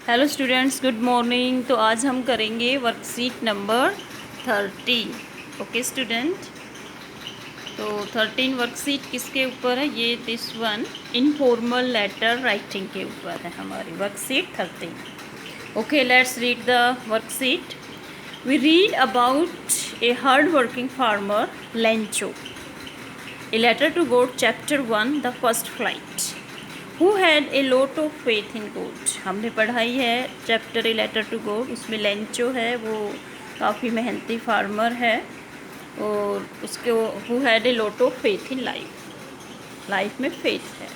Hello students, good morning. तो आज हम करेंगे वर्कशीट नंबर 13। ओके स्टूडेंट, तो 13 वर्कशीट किसके ऊपर है? ये this one informal letter writing के ऊपर है हमारी worksheet 13। Okay, let's read the worksheet. We read about a hard working farmer Lencho. A letter to God, chapter 1, the first flight. Who had a lot of faith in God. हमने पढ़ाई है chapter a letter to God. उसमें Lencho है, वो काफ़ी मेहनती farmer है और उसके who had a lot of faith in life. Life में फेथ है।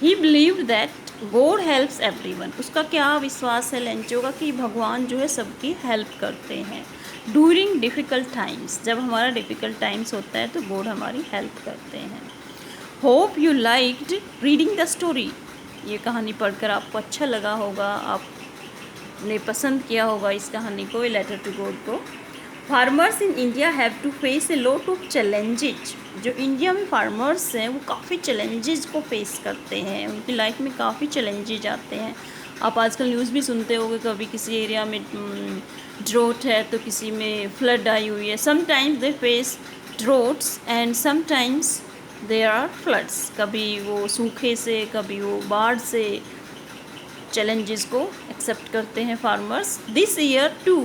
ही believed that God helps everyone. उसका क्या विश्वास है लेंचो का कि भगवान जो है सबकी हेल्प करते हैं। ड्यूरिंग डिफ़िकल्ट टाइम्स, जब हमारा डिफ़िकल्ट टाइम्स होता है तो गॉड हमारी हेल्प करते हैं। Hope you liked reading the story. ये कहानी पढ़कर आपको अच्छा लगा होगा, आपने पसंद किया होगा इस कहानी को, ए लेटर टू गॉड को। Farmers in India have to face a lot of challenges. जो इंडिया में फार्मर्स हैं वो काफ़ी चैलेंजेस को फेस करते हैं, उनकी लाइफ में काफ़ी चैलेंजेज आते हैं। आप आजकल न्यूज़ भी सुनते होंगे, कभी किसी एरिया में ड्रोट है तो किसी में फ्लड आई हुई है। Sometimes they face droughts and sometimes there are floods. कभी वो सूखे से, कभी वो बाढ़ से चैलेंजेस को एक्सेप्ट करते हैं farmers. This year too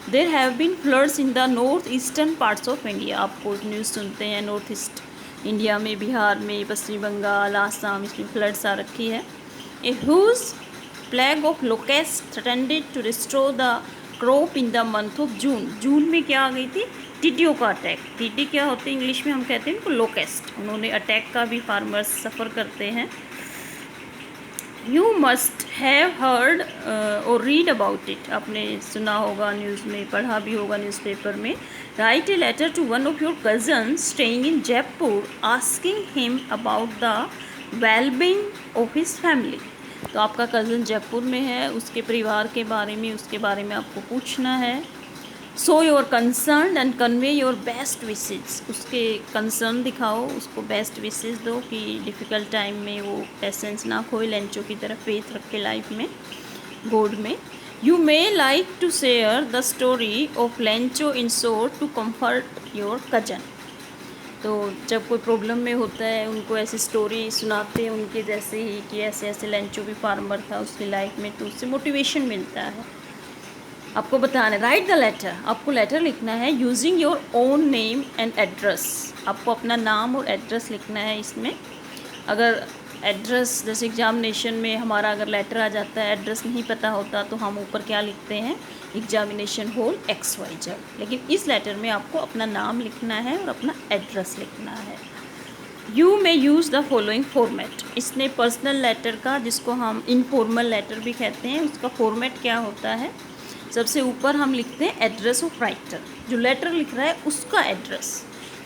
there have been floods in the north eastern parts of India. आपको न्यूज़ सुनते हैं नॉर्थ ईस्ट इंडिया में, बिहार में, पश्चिमी बंगाल, आसाम, इसमें फ्लड्स आ रखी है। A huge plague of locust threatened to destroy the crop in the month of June. जून में क्या आ गई थी? टिड्डियों का अटैक। टिड्डी क्या होते हैं इंग्लिश में हम कहते हैं उनको लोकेस्ट। उन्होंने अटैक का भी फार्मर्स सफ़र करते हैं। यू मस्ट हैव हर्ड और रीड अबाउट इट। आपने सुना होगा, न्यूज़ में पढ़ा भी होगा न्यूज़पेपर में। Write a letter to one of your cousin staying in Jaipur asking him about the wellbeing of his family. तो आपका कज़न जयपुर में है, उसके परिवार के बारे में, उसके बारे में आपको पूछना है। So your concern and convey your best wishes. उसके कंसर्न दिखाओ, उसको बेस्ट विशेज़ दो कि डिफ़िकल्ट टाइम में वो पेशेंस ना खोए, लेंचो की तरफ फेथ रख के लाइफ में, गॉड में। You may like to share the story of Lencho in short to comfort your cousin. तो जब कोई प्रॉब्लम में होता है उनको ऐसी स्टोरी सुनाते हैं उनके जैसे ही कि ऐसे ऐसे लेंचो भी फार्मर था उसकी लाइफ में, तो उससे मोटिवेशन मिलता है। आपको बताना है राइट द लेटर। आपको लेटर लिखना है using your own name and address. आपको अपना नाम और एड्रेस लिखना है इसमें। अगर एड्रेस जैसे एग्जामिनेशन में हमारा अगर लेटर आ जाता है, एड्रेस नहीं पता होता, तो हम ऊपर क्या लिखते हैं? Examination hall XYZ। लेकिन इस लेटर में आपको अपना नाम लिखना है और अपना एड्रेस लिखना है। You may use the following format. इसने पर्सनल लेटर का, जिसको हम इनफॉर्मल लेटर भी कहते हैं, उसका फॉर्मेट क्या होता है? सबसे ऊपर हम लिखते हैं एड्रेस ऑफ राइटर, जो लेटर लिख रहा है उसका एड्रेस।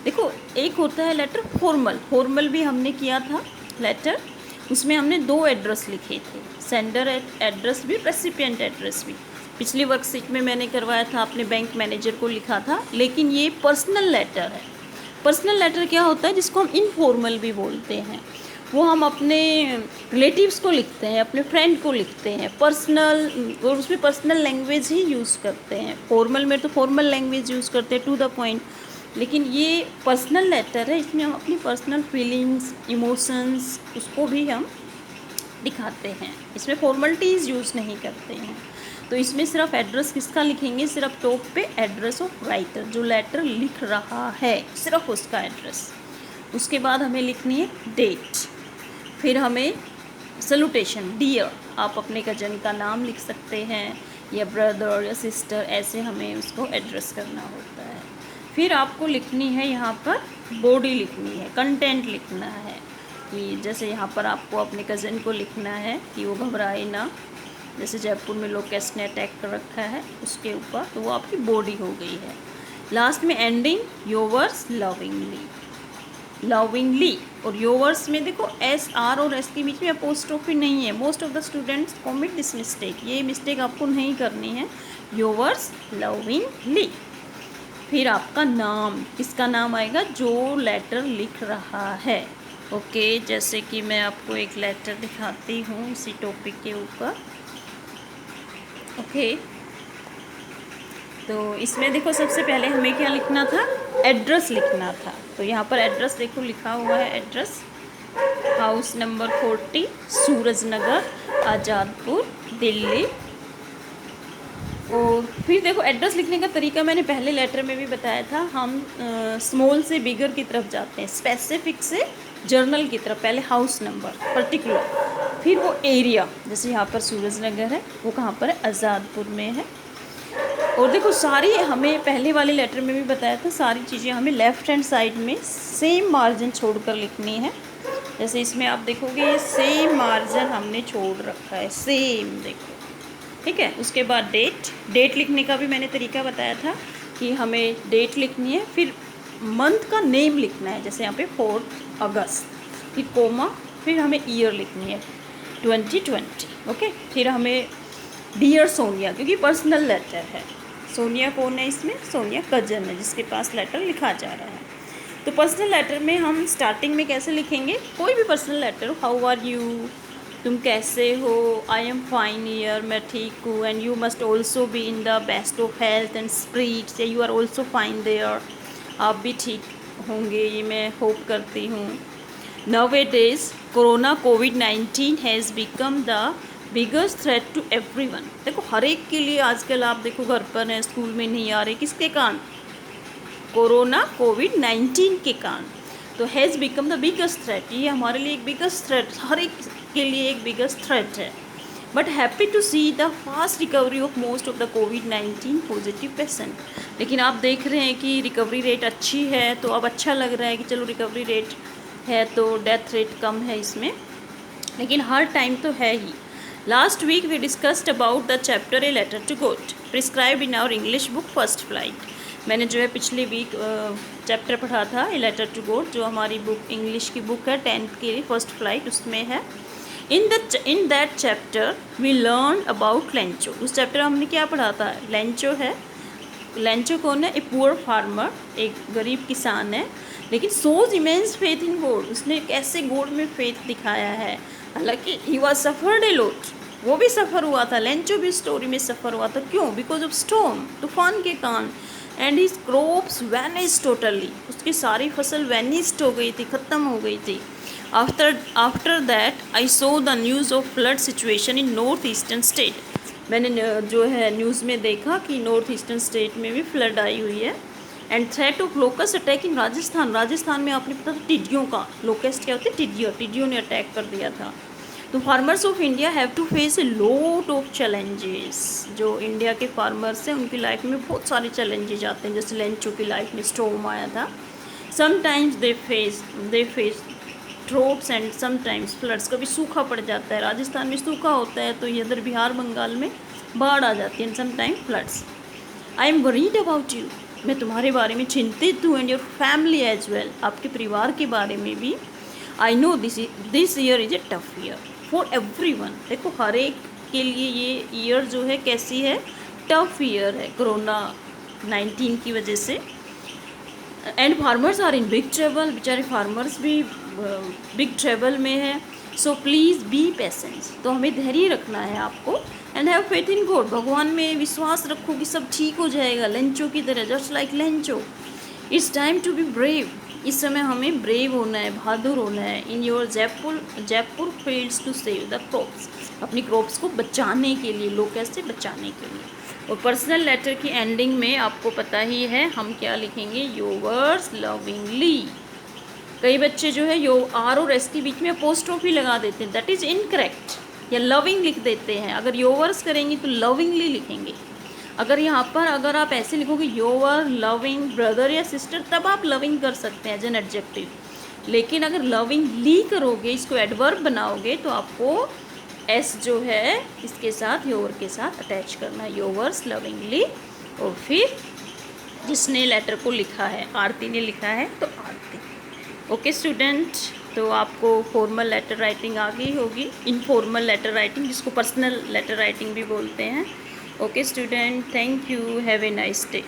देखो, एक होता है लेटर फॉर्मल। फॉर्मल भी हमने किया था लेटर, उसमें हमने 2 एड्रेस लिखे थे, सेंडर एड्रेस भी, रेसिपिएंट एड्रेस भी। पिछली वर्कशीट में मैंने करवाया था, अपने बैंक मैनेजर को लिखा था। लेकिन ये पर्सनल लेटर है। पर्सनल लेटर क्या होता है? जिसको हम इनफॉर्मल भी बोलते हैं। वो हम अपने रिलेटिव्स को लिखते हैं, अपने फ्रेंड को लिखते हैं, पर्सनल, और उसमें पर्सनल लैंग्वेज ही यूज़ करते हैं। फॉर्मल में तो फॉर्मल लैंग्वेज यूज़ करते हैं, टू द पॉइंट। लेकिन ये पर्सनल लेटर है, इसमें हम अपनी पर्सनल फीलिंग्स, इमोशंस, उसको भी हम दिखाते हैं। इसमें फॉर्मलिटीज़ यूज़ नहीं करते हैं। तो इसमें सिर्फ एड्रेस किसका लिखेंगे? सिर्फ टॉप पे एड्रेस ऑफ राइटर, जो लेटर लिख रहा है, सिर्फ उसका एड्रेस। उसके बाद हमें लिखनी है डेट। फिर हमें सैल्यूटेशन, डियर। आप अपने कजन का नाम लिख सकते हैं, या ब्रदर या सिस्टर, ऐसे हमें उसको एड्रेस करना होता है। फिर आपको लिखनी है यहाँ पर बॉडी लिखनी है, कंटेंट लिखना है। कि जैसे यहाँ पर आपको अपने कज़न को लिखना है कि वो घबराए ना, जैसे जयपुर में लोकेस्ट ने अटैक कर रखा है उसके ऊपर, तो वो आपकी बॉडी हो गई है। लास्ट में एंडिंग योवर्स लविंगली, लविंगली। और योवर्स में देखो SR और S के बीच में अपोस्ट्रोफी नहीं है। Most of the students commit this mistake. ये मिस्टेक आपको नहीं करनी है। Yours lovingly. फिर आपका नाम, किसका नाम आएगा? जो लेटर लिख रहा है। ओके, जैसे कि मैं आपको एक लेटर दिखाती हूँ इसी टॉपिक के ऊपर। ओके, तो इसमें देखो सबसे पहले हमें क्या लिखना था, एड्रेस लिखना था। तो यहाँ पर एड्रेस देखो लिखा हुआ है, एड्रेस हाउस नंबर 40 सूरज नगर आज़ादपुर दिल्ली। और फिर देखो एड्रेस लिखने का तरीका मैंने पहले लेटर में भी बताया था, हम स्मॉल से बिगर की तरफ जाते हैं, स्पेसिफिक से जर्नल की तरफ। पहले हाउस नंबर पर्टिकुलर, फिर वो एरिया, जैसे यहाँ पर सूरज नगर है, वो कहाँ पर है, आज़ादपुर में है। और देखो सारी हमें पहले वाले लेटर में भी बताया था, सारी चीज़ें हमें लेफ़्ट हैंड साइड में सेम मार्जिन छोड़कर लिखनी है। जैसे इसमें आप देखोगे ये सेम मार्जिन हमने छोड़ रखा है, सेम देखो, ठीक है। उसके बाद डेट लिखने का भी मैंने तरीका बताया था कि हमें डेट लिखनी है, फिर मंथ का नेम लिखना है, जैसे यहाँ पे 4 अगस्त, फिर कोमा, फिर हमें ईयर लिखनी है 2020, ओके। फिर हमें डियर सोनिया, क्योंकि पर्सनल लेटर है। सोनिया कौन है इसमें, सोनिया कजन है जिसके पास लेटर लिखा जा रहा है। तो पर्सनल लेटर में हम स्टार्टिंग में कैसे लिखेंगे, कोई भी पर्सनल लेटर हो, हाउ आर यू, तुम कैसे हो, आई एम फाइन ईयर, मैं ठीक हूँ, and you must also be in the best of health and spirits, you are also fine there, आप भी ठीक होंगे ये मैं होप करती हूँ। Nowadays, corona COVID-19 has become the biggest threat to everyone. देखो हर एक के लिए आजकल आप देखो घर पर हैं, स्कूल में नहीं आ रहे, किसके कारण, कोरोना COVID-19 के कारण। तो has become the biggest threat, ये हमारे लिए एक बिगेस्ट थ्रेट, हर एक के लिए एक बिगेस्ट थ्रेट है। But happy to see the fast recovery of most of the COVID-19 positive patient. लेकिन आप देख रहे हैं कि रिकवरी रेट अच्छी है, तो अब अच्छा लग रहा है कि चलो रिकवरी रेट है तो डेथ रेट कम है इसमें, लेकिन हर टाइम तो है ही। Last week we discussed about the chapter a letter to God prescribe in our English book first flight. मैंने जो है पिछले वीक चैप्टर पढ़ा था ए लेटर टू गॉड, जो हमारी बुक इंग्लिश की बुक है 10th की फर्स्ट फ्लाइट, उसमें है। In that chapter we learn about Lencho. उस चैप्टर हमने क्या पढ़ा था, लेंचो है। लेंचो कौन है, ए पुअर फार्मर, एक गरीब किसान है, लेकिन सोज इमेंस फेथ इन गॉड, उसने कैसे गॉड में फेथ दिखाया है। हालांकि he was suffered a lot, वो भी सफ़र हुआ था, लेंचो भी स्टोरी में सफ़र हुआ था। क्यों, बिकॉज ऑफ स्टॉर्म, तूफान के कारण। And his crops vanish totally, उसकी सारी फसल वैनिश्ड हो गई थी, ख़त्म हो गई थी। After that I so the news of flood situation in north eastern state. मैंने जो है न्यूज़ में देखा कि नॉर्थ ईस्टर्न स्टेट में भी फ्लड आई हुई है। And threat of locust attack in Rajasthan, Rajasthan में आपने पता था टिड्डियों का, लोकेस्ट क्या होते हैं, टिड्डियों ने अटैक कर दिया था। तो farmers of India have to face a lot of challenges. जो इंडिया के फार्मर्स हैं उनकी लाइफ में बहुत सारे चैलेंजेस आते हैं, जैसे लेंचो की लाइफ में स्टॉर्म आया था। Sometimes they face droughts and sometimes floods, कभी सूखा पड़ जाता है, राजस्थान में सूखा होता है तो इधर बिहार बंगाल में बाढ़ आ जाती है, sometime floods. I am worried about you, मैं तुम्हारे बारे में चिंतित हूँ, and your family as well, आपके परिवार के बारे में भी। I know this year is a tough year for everyone. देखो हर एक के लिए ये ईयर जो है कैसी है, टफ ईयर है कोरोना 19 की वजह से। And farmers are in big travel, बेचारे फार्मर्स भी बिग ट्रेवल में है। सो प्लीज़ बी पेशेंस, तो हमें धैर्य रखना है आपको। And have faith in God, भगवान में विश्वास रखो कि सब ठीक हो जाएगा, लेंचो की तरह, just like Lencho. It's time to be brave, इस समय हमें ब्रेव होना है, बहादुर होना है। In your Jaipur fields to save the crops, अपनी क्रॉप्स को बचाने के लिए, लोकेस्ट से बचाने के लिए। और पर्सनल लेटर की एंडिंग में आपको पता ही है हम क्या लिखेंगे, योवर्स लविंगली। कई बच्चे जो है यो आर और एस के बीच में अपोस्ट्रोफी लगा देते हैं, दैट इज़ इनकरेक्ट, या लविंग लिख देते हैं। अगर योवर्स करेंगे तो लविंगली लिखेंगे। अगर यहाँ पर अगर आप ऐसे लिखोगे योवर लविंग ब्रदर या सिस्टर, तब आप लविंग कर सकते हैं एज एन एडजेक्टिव। लेकिन अगर लविंगली करोगे, इसको एडवर्ब बनाओगे, तो आपको एस जो है इसके साथ योवर के साथ अटैच करना है, योवर्स लविंगली। और फिर जिसने लेटर को लिखा है, आरती ने लिखा है तो आरती। ओके स्टूडेंट, तो आपको फॉर्मल लेटर राइटिंग आ गई होगी, इनफॉर्मल लेटर राइटिंग जिसको पर्सनल लेटर राइटिंग भी बोलते हैं। Okay student, thank you, have a nice day.